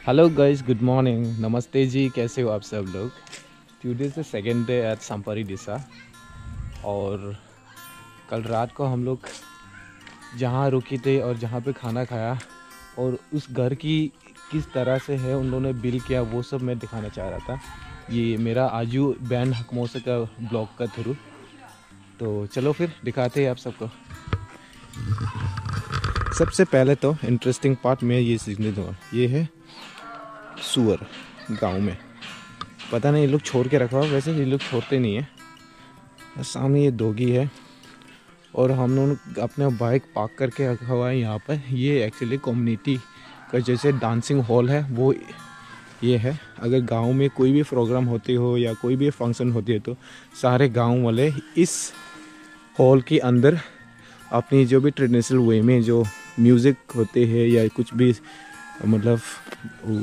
Hello guys, good morning, नमस्ते जी। कैसे हो आप सब लोग? टुडे से सेकेंड डे एट संपारी दिशा। और कल रात को हम लोग जहाँ रुके थे और जहाँ पे खाना खाया और उस घर की किस तरह से है उन लोगों ने बिल किया, वो सब मैं दिखाना चाह रहा था। ये मेरा आजू बैंड हकमोसे का ब्लॉग का थ्रू। तो चलो फिर दिखाते हैं आप सबको। सबसे पहले तो इंटरेस्टिंग पार्ट मैं ये सीखने दूँगा, ये है सुअर गांव में। पता नहीं ये लोग छोड़ के रखा हुआ, वैसे ये लोग छोड़ते नहीं है। सामने ये डॉगी है और हम लोग अपने बाइक पार्क करके रखा हुआ है यहाँ पर। ये एक्चुअली कम्युनिटी का जैसे डांसिंग हॉल है वो ये है। अगर गांव में कोई भी प्रोग्राम होती हो या कोई भी फंक्शन होती है तो सारे गांव वाले इस हॉल के अंदर अपनी जो भी ट्रेडिशनल वे में जो म्यूज़िक होते हैं या कुछ भी मतलब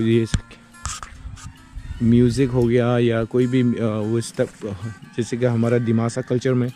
ये म्यूज़िक हो गया या कोई भी वो जैसे कि हमारा दिमासा कल्चर में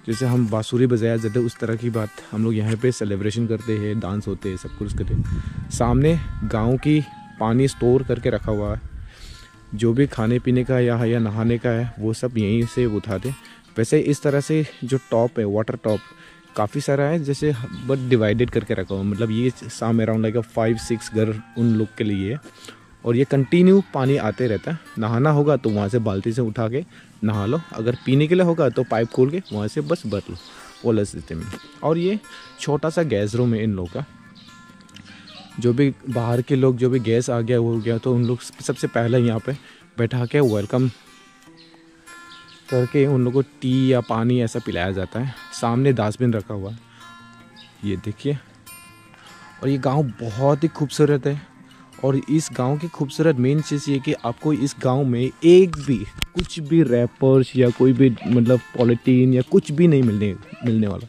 जैसे हम बांसुरी बजाया जाता है, उस तरह की बात हम लोग यहाँ पे सेलिब्रेशन करते हैं, डांस होते हैं, सब कुछ करते हैं। सामने गांव की पानी स्टोर करके रखा हुआ है। जो भी खाने पीने का या नहाने का है वो सब यहीं से उठाते। वैसे इस तरह से जो टॉप है, वाटर टॉप काफ़ी सारा है, जैसे बट डिवाइडेड करके रखा हुआ। मतलब ये साम अराउंड लाइक 5-6 घर उन लोग के लिए है और ये कंटिन्यू पानी आते रहता है। नहाना होगा तो वहाँ से बाल्टी से उठा के नहा लो, अगर पीने के लिए होगा तो पाइप खोल के वहाँ से बस भर लो, वो सिस्टम में। और ये छोटा सा गैस रूम है इन लोग का। जो भी बाहर के लोग जो भी गैस आ गया वो हो गया तो उन लोग सबसे पहले यहाँ पे बैठा के वेलकम करके उन लोगों को टी या पानी ऐसा पिलाया जाता है। सामने डास्टबिन रखा हुआ है, ये देखिए। और ये गांव बहुत ही खूबसूरत है। और इस गांव की खूबसूरत मेन चीज़ ये कि आपको इस गांव में एक भी कुछ भी रैपर्स या कोई भी मतलब पॉलिटीन या कुछ भी नहीं मिलने वाला।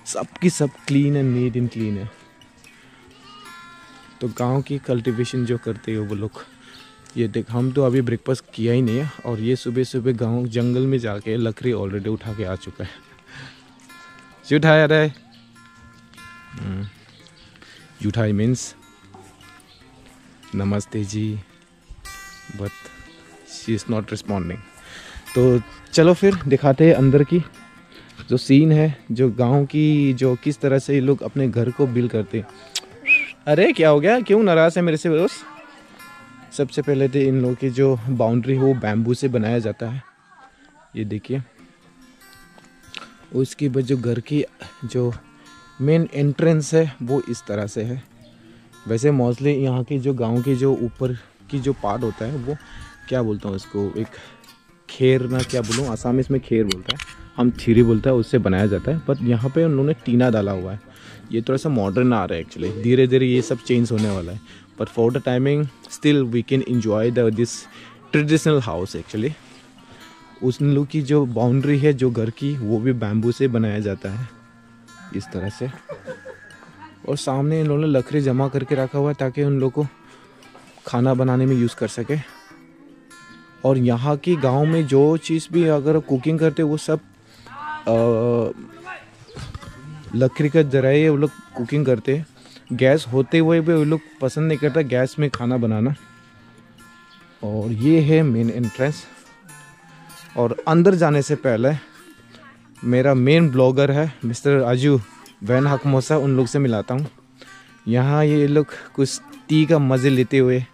सबकी सब clean and neat and clean है। तो गांव की कल्टीवेशन जो करते हैं वो लोग, ये देख, हम तो अभी ब्रेकफास्ट किया ही नहीं है और ये सुबह सुबह गांव जंगल में जाके लकड़ी ऑलरेडी उठा के आ चुका है। जुठाई आ रहा है, जुठाई मीन्स नमस्ते जी, but she is not responding. तो चलो फिर दिखाते हैं अंदर की जो सीन है, जो गांव की जो किस तरह से ये लोग अपने घर को बिल्ड करते हैं। अरे क्या हो गया, क्यों नाराज़ है मेरे से दोस्त? सबसे पहले तो इन लोगों की जो बाउंड्री हो बैम्बू से बनाया जाता है, ये देखिए। उसके बाद जो घर की जो मेन एंट्रेंस है वो इस तरह से है। वैसे मोस्टली यहाँ की जो गांव की जो ऊपर की जो पार्ट होता है वो क्या बोलता हूँ उसको, एक खेर ना क्या बोलूँ, आसामी में खेर बोलता है, हम थीरी बोलता है, उससे बनाया जाता है। बट यहाँ पे उन्होंने टीना डाला हुआ है। ये थोड़ा सा मॉडर्न आ रहा है एक्चुअली, धीरे धीरे ये सब चेंज होने वाला है। But for the timing still we can enjoy this traditional house actually. उस लोग की जो बाउंड्री है जो घर की वो भी बैम्बू से बनाया जाता है इस तरह से। और सामने इन लोगों ने लकड़ी जमा करके रखा हुआ है ताकि उन लोगों को खाना बनाने में यूज़ कर सके। और यहाँ की गांव में जो चीज़ भी अगर कुकिंग करते वो सब लकड़ी का जराए वो लोग कुकिंग करते हैं। गैस होते हुए भी वो लोग पसंद नहीं करता गैस में खाना बनाना। और ये है मेन एंट्रेंस। और अंदर जाने से पहले मेरा मेन ब्लॉगर है मिस्टर आजू वैन हकमोसा, उन लोग से मिलाता हूँ। यहाँ ये लोग कुछ टी का मज़े लेते हुए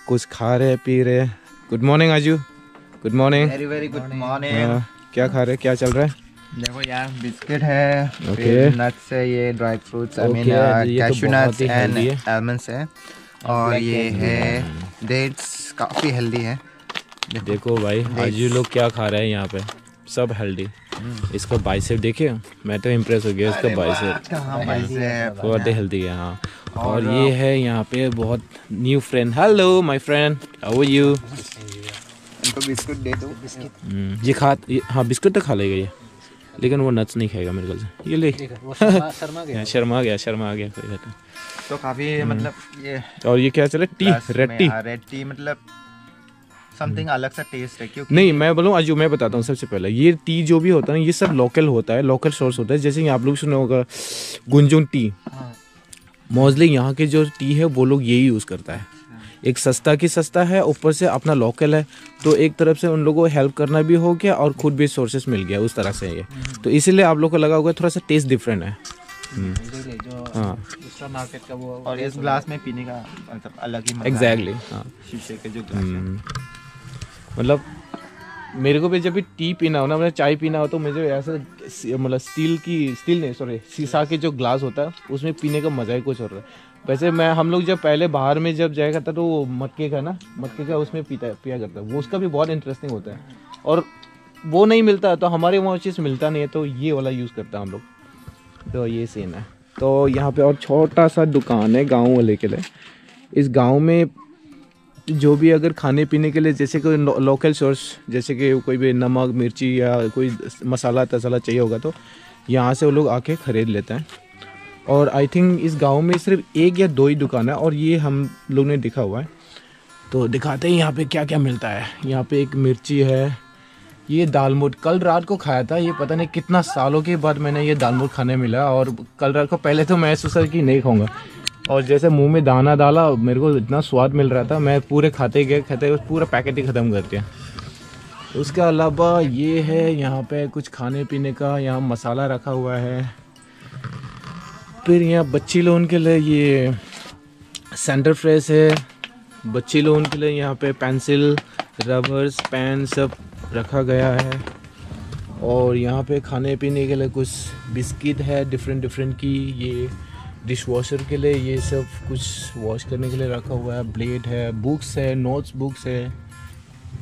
कुछ खा रहे पी रहे। गुड मॉर्निंग आजू। Good morning. Very very good morning. क्या खा रहे, क्या चल रहा है? देखो यार, बिस्किट है, Okay. फिर नट्स है, ये dry fruits, I mean cashew nuts and almonds है। और ये है डेट्स, काफ़ी हेल्दी है। देखो भाई आजू लोग क्या खा रहे हैं यहाँ पे, सब हेल्दी। इसका बाइसेप देखिए, मैं तो इम्प्रेस हो गया इसका बाइसेप, बहुत हेल्दी है। हाँ, और ये है यहाँ पे बहुत new friend. Hello my friend, how are you? इनको बिस्कुट दे दो। ये हाँ बिस्कुट तो खा लेगा ये, लेकिन वो नट्स नहीं खाएगा मेरे ख्याल से। ये ले शर्मा गया कोई बात नहीं। तो काफ़ी मतलब ये। और ये क्या चले, टी, रेड टी मतलब समथिंग अलग सा टेस्ट है क्योंकि नहीं, मैं बोलूँ आज मैं बताता हूँ। सबसे पहले ये टी जो भी होता है ना, ये सब लोकल होता है, लोकल सोर्स होता है। जैसे कि आप लोग सुने होगा गुंजुन टी, मोस्टली यहाँ के जो टी है वो लोग यही यूज़ करता है। एक सस्ता की सस्ता है, ऊपर से अपना लोकल है, तो एक तरफ से उन लोगों को हेल्प करना भी हो गया और खुद भी सोर्सेस मिल गया उस तरह से ये। तो इसीलिए आप लोग को लगा होगा थोड़ा सा टेस्ट डिफरेंट है। हाँ, दूसरा मार्केट का वो और इस ग्लास में पीने का मतलब अलग ही मजा है। एग्जैक्टली। हाँ, शीशे के जो ग्लास है। मतलब मेरे को भी जब भी टी पीना हो ना, मतलब चाय पीना हो, तो मुझे ऐसे मतलब शीशा के जो ग्लास होता है उसमें पीने का मज़ा ही कुछ और है। वैसे हम लोग जब पहले बाहर में जब जाया करता तो वो मटके का उसमें पिया करता है, वो उसका भी बहुत इंटरेस्टिंग होता है। और वो नहीं मिलता तो हमारे वहाँ चीज़ मिलता नहीं है, तो ये वाला यूज़ करता है हम लोग। तो ये सीन है। तो यहाँ पे और छोटा सा दुकान है गाँव वाले के लिए। इस गाँव में जो भी अगर खाने पीने के लिए जैसे कोई लोकल सोर्स, जैसे कि कोई भी नमक मिर्ची या कोई मसाला तसाला चाहिए होगा तो यहाँ से वो लोग आके ख़रीद लेते हैं। और आई थिंक इस गांव में सिर्फ एक या दो ही दुकान है और ये हम लोग ने देखा हुआ है। तो दिखाते हैं यहाँ पे क्या क्या मिलता है। यहाँ पे एक मिर्ची है, ये दालमोट कल रात को खाया था। ये पता नहीं कितना सालों के बाद मैंने ये दालमोट खाने मिला, और कल रात को पहले तो मैं सोचा कि नहीं खाऊंगा, और जैसे मुंह में दाना डाला मेरे को इतना स्वाद मिल रहा था, मैं पूरे खाते पूरा पैकेट ही ख़त्म कर दिया। उसके अलावा ये है यहाँ पे कुछ खाने पीने का, यहाँ मसाला रखा हुआ है। फिर यहाँ बच्ची लोगों के लिए ये सेंटर फ्रेश है, बच्ची लोगों के लिए यहाँ पे पेंसिल रबर्स पेन सब रखा गया है। और यहाँ पे खाने पीने के लिए कुछ बिस्किट है डिफरेंट की। ये डिश वॉशर के लिए ये सब कुछ वॉश करने के लिए रखा हुआ है। ब्लेड है, बुक्स है, नोट्स बुक्स है,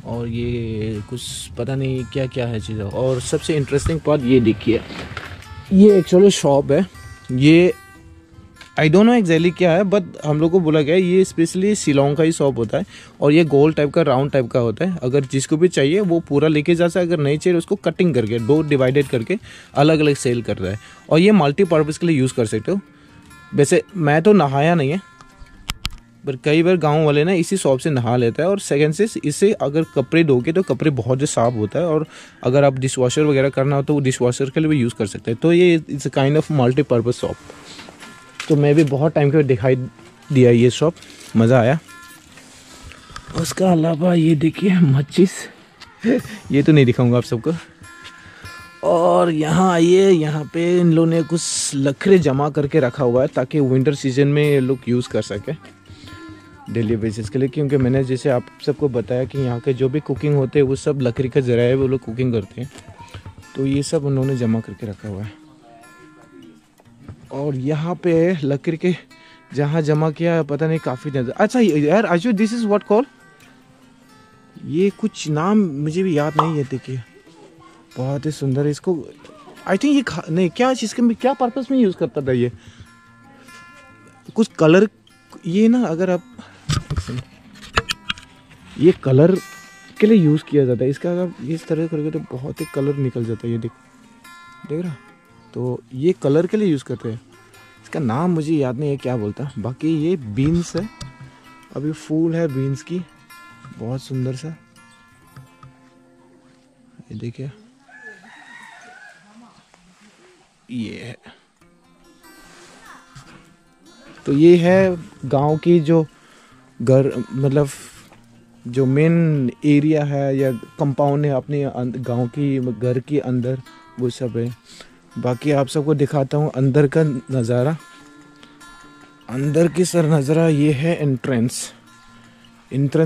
और ये कुछ पता नहीं क्या क्या है चीज़ें। और सबसे इंटरेस्टिंग पार्ट ये देखिए, ये एक्चुअली शॉप है। ये आई डोंट नो एग्जैक्टली क्या है, बट हम लोग को बोला गया है ये स्पेशली शिलोंग का ही शॉप होता है। और ये गोल टाइप का राउंड टाइप का होता है। अगर जिसको भी चाहिए वो पूरा लेके जा सकता है, अगर नहीं चाहिए उसको कटिंग करके दो डिवाइडेड करके अलग अलग सेल कर रहा है। और ये मल्टीपर्पज़ के लिए यूज़ कर सकते हो। वैसे मैं तो नहाया नहीं है, पर कई बार गांव वाले ना इसी शॉप से नहा लेता है। और सेकंड से इससे अगर कपड़े धोगे तो कपड़े बहुत ही साफ होता है। और अगर आप डिश वॉशर वगैरह करना हो तो वो डिश वॉशर के लिए भी यूज़ कर सकते हैं। तो ये it's kind of multipurpose shop. तो मैं भी बहुत टाइम के बाद दिखाई दिया ये शॉप, मज़ा आया। उसका अलावा ये देखिए मच्छीस ये तो नहीं दिखाऊंगा आप सबको। और यहाँ आइए, यहाँ पे इन लोगों ने कुछ लकड़ी जमा करके रखा हुआ है ताकि विंटर सीजन में ये लोग यूज़ कर सके डेली बेसिस के लिए। क्योंकि मैंने जैसे आप सबको बताया कि यहाँ के जो भी कुकिंग होते हैं वो सब लकड़ी का ज़रिया है, वो लोग कुकिंग करते हैं। तो ये सब उन्होंने जमा करके रखा हुआ है। और यहाँ पे लकड़ी के जहाँ जमा किया है पता नहीं काफ़ी ज़्यादा। अच्छा यार आजू, दिस इज़ व्हाट कॉल, ये कुछ नाम मुझे भी याद नहीं है। देखिए बहुत ही सुंदर है। इसको आई थिंक ये नहीं क्या चीज़ के क्या पर्पस में यूज़ करता था ये, कुछ कलर ये ना, अगर आप ये कलर के लिए यूज़ किया जाता है इसका। अगर इस तरह करोगे तो बहुत ही कलर निकल जाता है। ये देख रहा, तो ये कलर के लिए यूज़ करते हैं। इसका नाम मुझे याद नहीं है क्या बोलता। बाकी ये बीन्स है, अभी फूल है बीन्स की, बहुत सुंदर सा। ये देखिए ये है। तो ये है गांव की जो घर, मतलब जो मेन एरिया है या कंपाउंड है अपने गांव की घर के अंदर, वो सब है। बाकी आप सबको दिखाता हूँ अंदर का नज़ारा। अंदर की सर नज़ारा ये है एंट्रेंस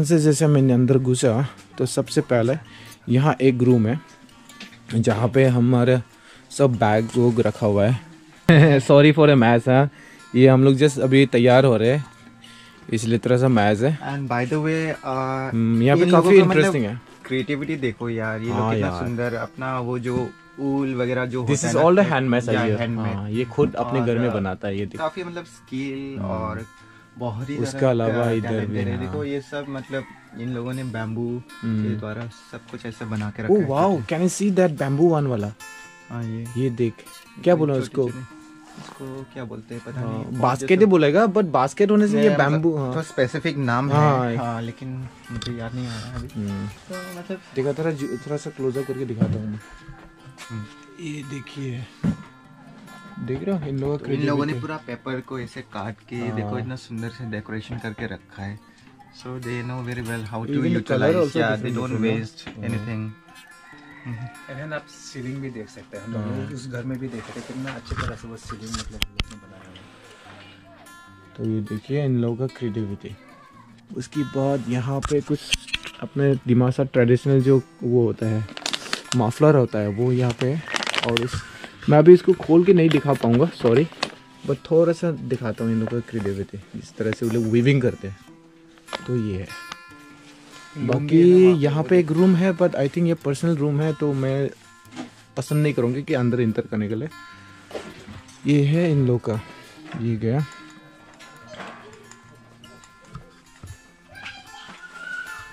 से जैसे मैंने अंदर घुसा तो सबसे पहले यहाँ एक रूम है जहाँ पे हमारा सब बैग वोग रखा हुआ है। Sorry for a match. हाँ, ये हम लोग जस्ट अभी तैयार हो रहे हैं इसलिए थोड़ा सा मैच है। एंड बाय द वे यहाँ पे काफ़ी इंटरेस्टिंग है। क्रिएटिविटी देखो यार, ये लोग कितना सुंदर अपना वो जो ऊल वगैरह जो this is all the handmade है। ये खुद अपने घर में बनाता है। ये काफी मतलब स्किल और बहुत ही। उसका अलावा इधर भी देखो ये सब मतलब इन लोगों ने बैम्बू के द्वारा सब कुछ ऐसे बना के रखा है। Oh wow, can you see that bamboo one वाला। हाँ ये देख, क्या बोला उसको क्या बोलते हैं पता नहीं। बास्केट ही बोलेगा, बट बास्केट होने से ये बैम्बू तो स्पेसिफिक नाम है। हाँ, लेकिन मुझे याद नहीं आ रहा अभी। तो मतलब देखा थोड़ा सा क्लोजअप करके दिखाता हूँ। ये देखिए, देख रहे हो इन लोगों ने पूरा पेपर को ऐसे काट के देखो इतना सुंदर से डेकोरेशन करके रखा है। So they know very well how to utilize. Yeah, they don't waste anything. And आप सीलिंग भी देख सकते हैं, हम लोग उस घर में भी देख सकते हैं कितना अच्छी तरह से वो सीलिंग मतलब बनाया है। तो ये देखिए इन लोगों का क्रिएटिविटी। उसके बाद यहाँ पे कुछ अपने दिमासा ट्रेडिशनल जो वो होता है माफलर होता है वो यहाँ पे, और मैं अभी इसको खोल के नहीं दिखा पाऊँगा, सॉरी, बट थोड़ा सा दिखाता हूँ इन लोगों का क्रिएटिविटी, इस तरह से वो लोग वीविंग करते हैं। तो ये है। बाकी यहाँ पे एक रूम है, बट आई थिंक ये पर्सनल रूम है, तो मैं पसंद नहीं करूँगी कि अंदर इंटर करने के लिए। ये है इन लोग का, ये गया।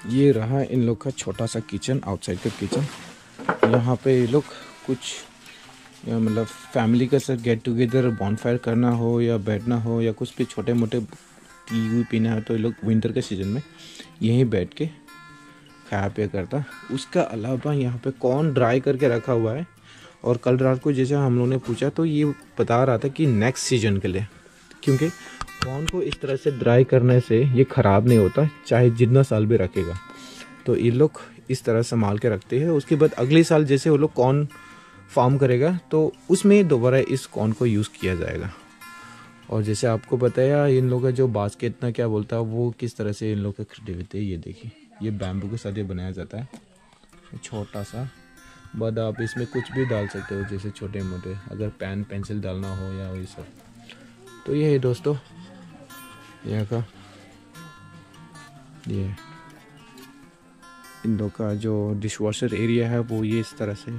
ये रहा इन लोग का छोटा सा किचन, आउटसाइड का किचन। यहाँ पे ये लोग कुछ मतलब फैमिली का साथ गेट टुगेदर बॉनफायर करना हो या बैठना हो या कुछ भी छोटे मोटे टी पीना है, तो ये लोग विंटर के सीज़न में यहीं बैठ के खाया पिया करता। उसका अलावा यहाँ पे कॉर्न ड्राई करके रखा हुआ है, और कल रात को जैसे हम लोगों ने पूछा तो ये बता रहा था कि नेक्स्ट सीजन के लिए, क्योंकि कॉर्न को इस तरह से ड्राई करने से ये ख़राब नहीं होता, चाहे जितना साल भी रखेगा। तो ये लोग इस तरह संभाल के रखते हैं। उसके बाद अगले साल जैसे वो लोग कॉर्न फार्म करेगा तो उसमें दोबारा इस कॉर्न को यूज़ किया जाएगा। और जैसे आपको बताया इन लोगों का जो बास्केट ना क्या बोलता है वो किस तरह से इन लोगों का क्रिएटिविटी है। ये देखिए, ये बैम्बू के साथ ये बनाया जाता है, छोटा सा, बट आप इसमें कुछ भी डाल सकते हो, जैसे छोटे मोटे अगर पेन पेंसिल डालना हो या वही सब। तो ये है दोस्तों यहाँ का, ये इन लोग का जो डिश वॉशर एरिया है वो ये इस तरह से।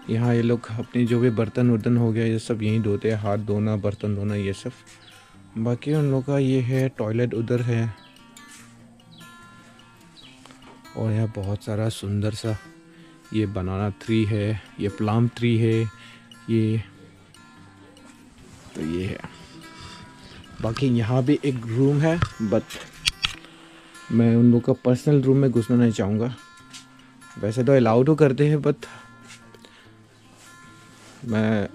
यहाँ ये लोग अपने जो भी बर्तन वर्तन हो गया ये सब यहीं धोते हैं, हाथ धोना, बर्तन धोना, ये सब। बाकी उन लोग का ये है टॉयलेट उधर है, और यहाँ बहुत सारा सुंदर सा ये बनाना ट्री है, ये प्लम ट्री है, ये तो ये है। बाकी यहाँ भी एक रूम है, बट मैं उन लोग का पर्सनल रूम में घुसना नहीं चाहूँगा। वैसे तो अलाउ तो करते हैं, बट मैं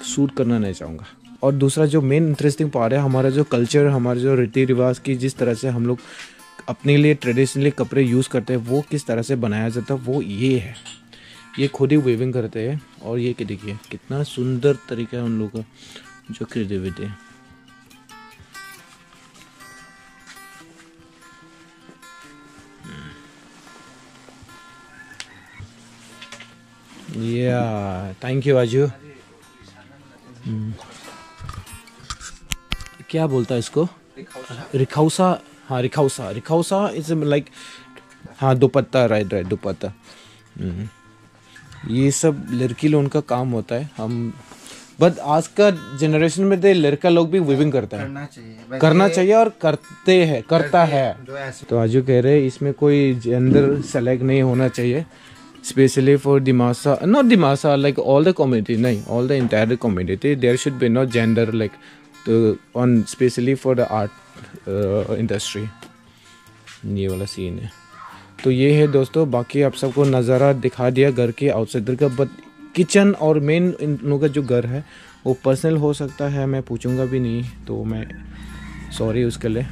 शूट करना नहीं चाहूँगा। और दूसरा जो मेन इंटरेस्टिंग पार्ट है, हमारा जो कल्चर, हमारे जो रीति रिवाज की जिस तरह से हम लोग अपने लिए ट्रेडिशनली कपड़े यूज़ करते हैं वो किस तरह से बनाया जाता है वो ये है। ये खुद ही वीविंग करते हैं, और ये देखिए कितना सुंदर तरीका है उन लोगों का जो क्रिएटिविटी है। थैंक यू आजू। क्या बोलता है इसको? रिखाउसा। हाँ रिखाउसा, रिखाउसा इज लाइक, हाँ दुपट्टा, राइट राइट दुपट्टा। ये सब लड़की लोगों का काम होता है। हम बट आज का जनरेशन में तो लड़का लोग भी वीविंग करता है, करना चाहिए और करते हैं, करता है। तो आजू कह रहे हैं इसमें कोई जेंडर सेलेक्ट नहीं होना चाहिए, especially for Dimasa, not Dimasa, like all the community, no, all the entire community, there should be no gender like on especially for the art industry। ये वाला सीन है। तो ये है दोस्तों, बाकी आप सबको नज़ारा दिखा दिया घर के आउटसाइडर का, बट किचन और मेन इन लोगों का जो घर है वो पर्सनल हो सकता है, मैं पूछूंगा भी नहीं, तो मैं सॉरी उसके लिए।